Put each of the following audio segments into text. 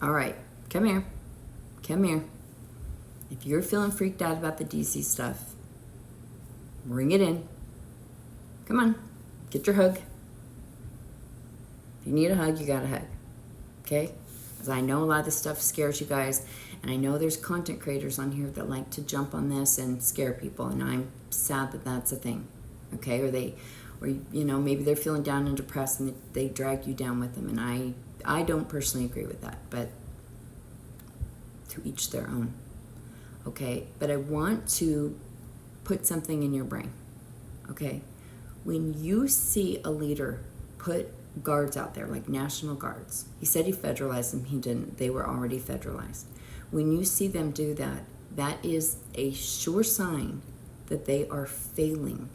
All right, come here. Come here. If you're feeling freaked out about the DC stuff, bring it in. Come on, get your hug. If you need a hug, you got a hug. Okay? Because I know a lot of this stuff scares you guys, and I know there's content creators on here that like to jump on this and scare people, and I'm sad that that's a thing. Okay? Or you know, maybe they're feeling down and depressed and they drag you down with them, and I don't personally agree with that, but to each their own. Okay? But I want to put something in your brain. Okay? When you see a leader put guards out there, like National Guards, he said he federalized them, he didn't. They were already federalized. When you see them do that, that is a sure sign that they are failing.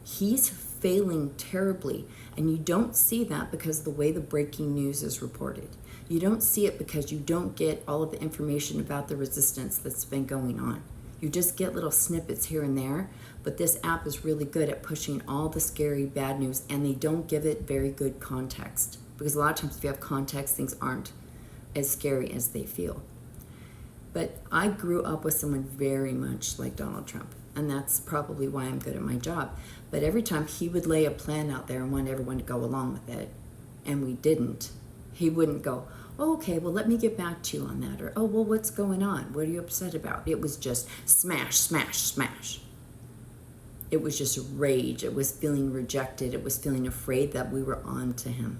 He's failing terribly, and you don't see that because of the way the breaking news is reported. You don't see it because you don't get all of the information about the resistance that's been going on. You just get little snippets here and there, but this app is really good at pushing all the scary bad news, and they don't give it very good context. Because a lot of times if you have context, things aren't as scary as they feel. But I grew up with someone very much like Donald Trump, and that's probably why I'm good at my job. But every time he would lay a plan out there and want everyone to go along with it, and we didn't, he wouldn't go, oh, okay, well, let me get back to you on that. Or, oh, well, what's going on? What are you upset about? It was just smash, smash, smash. It was just rage. It was feeling rejected. It was feeling afraid that we were on to him.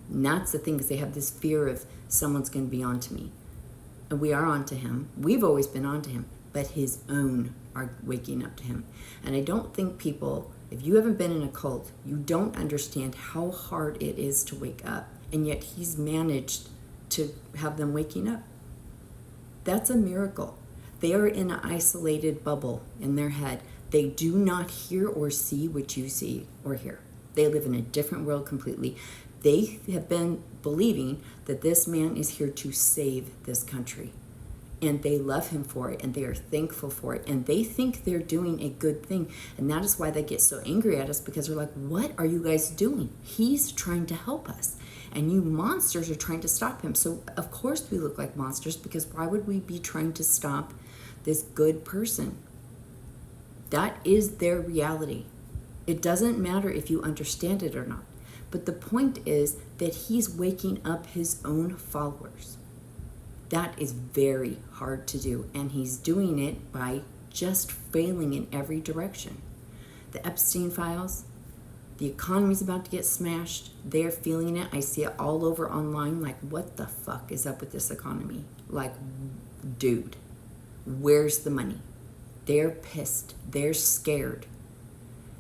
And that's the thing, because they have this fear of someone's going to be on to me. And we are on to him. We've always been on to him. But his own are waking up to him. And I don't think people, if you haven't been in a cult, you don't understand how hard it is to wake up. And yet he's managed to have them waking up. That's a miracle. They are in an isolated bubble in their head. They do not hear or see what you see or hear. They live in a different world completely. They have been believing that this man is here to save this country. And they love him for it, and they are thankful for it, and they think they're doing a good thing. And that is why they get so angry at us, because they're like, what are you guys doing? He's trying to help us, and you monsters are trying to stop him. So of course we look like monsters, because why would we be trying to stop this good person? That is their reality. It doesn't matter if you understand it or not. But the point is that he's waking up his own followers. That is very hard to do, and he's doing it by just failing in every direction. The Epstein files, the economy's about to get smashed. They're feeling it. I see it all over online. Like, what the fuck is up with this economy? Like, dude, where's the money? They're pissed. They're scared.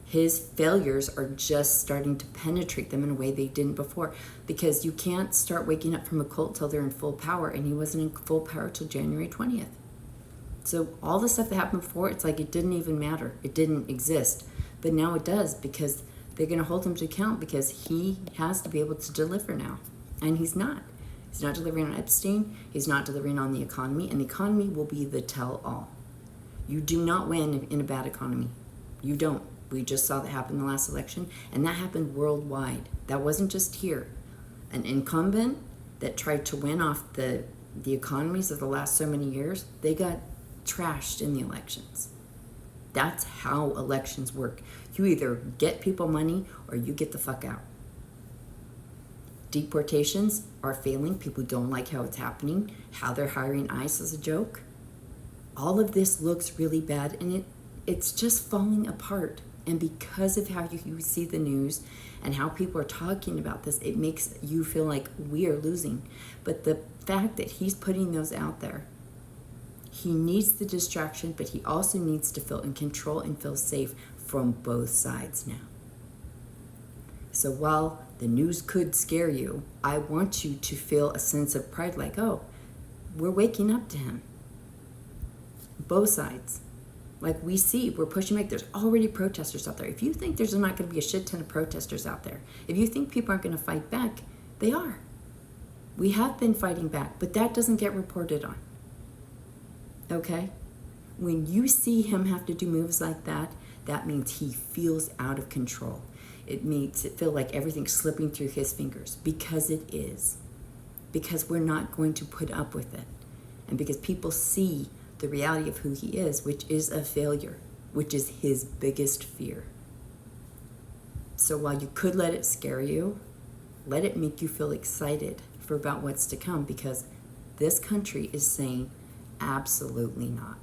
His failures are just starting to penetrate them in a way they didn't before, because you can't start waking up from a cult till they're in full power, and he wasn't in full power till January 20th. So all the stuff that happened before, it's like it didn't even matter. It didn't exist. But now it does, because they're going to hold him to account, because he has to be able to deliver now. And he's not. He's not delivering on Epstein. He's not delivering on the economy, and the economy will be the tell-all. You do not win in a bad economy. You don't. We just saw that happen in the last election, and that happened worldwide. That wasn't just here. An incumbent that tried to win off the economies of the last so many years, they got trashed in the elections. That's how elections work. You either get people money or you get the fuck out. Deportations are failing. People don't like how it's happening, how they're hiring ICE as a joke. All of this looks really bad, and it's just falling apart. And because of how you see the news and how people are talking about this, it makes you feel like we are losing. But the fact that he's putting those out there, he needs the distraction, but he also needs to feel in control and feel safe from both sides now. So while the news could scare you, I want you to feel a sense of pride, like, oh, we're waking up to him. Both sides. Like we see, we're pushing back. There's already protesters out there. If you think there's not going to be a shit ton of protesters out there, if you think people aren't going to fight back, they are. We have been fighting back, but that doesn't get reported on. Okay? When you see him have to do moves like that, that means he feels out of control. It makes it feel like everything's slipping through his fingers, because it is. because we're not going to put up with it. And because people see the reality of who he is, which is a failure, which is his biggest fear. So while you could let it scare you, let it make you feel excited for about what's to come, because this country is saying absolutely not.